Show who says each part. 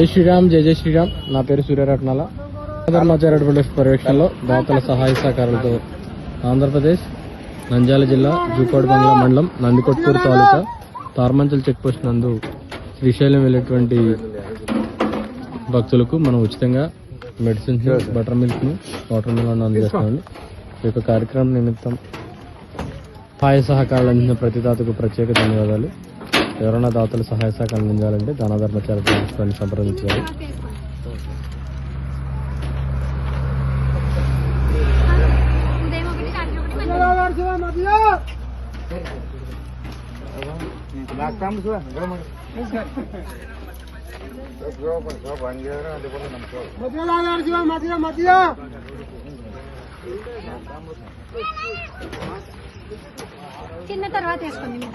Speaker 1: జై శ్రీరామ్, జై జై శ్రీరామ్. నా పేరు సూర్యరత్నాల. ధర్మాచార్య పర్యవేక్షణలో దాతల సహాయ సహకారాలతో ఆంధ్రప్రదేశ్ నంద్యాల జిల్లా జూపాడు బంగ్లా మండలం నందికొట్కూరు తాలూకా తార్మంచల్ చెక్ పోస్ట్ నందు శ్రీశైలం వెళ్ళేటువంటి భక్తులకు మనం ఉచితంగా మెడిసిన్స్, బటర్ మిల్క్ ను, వాటర్ మిలన్ అందజేస్తామండి. ఈ యొక్క కార్యక్రమం నిమిత్తం సహాయ సహకారాలు అందించిన ప్రతి దాతకు ప్రత్యేక ధన్యవాదాలు. ఎవరైనా దాతలు సహాయ సహకారం అందించాలంటే దాన ధర్మచార్య ట్రస్ట్ని సంప్రదించాలి.
Speaker 2: చిన్న తర్వాత వేసుకోండి.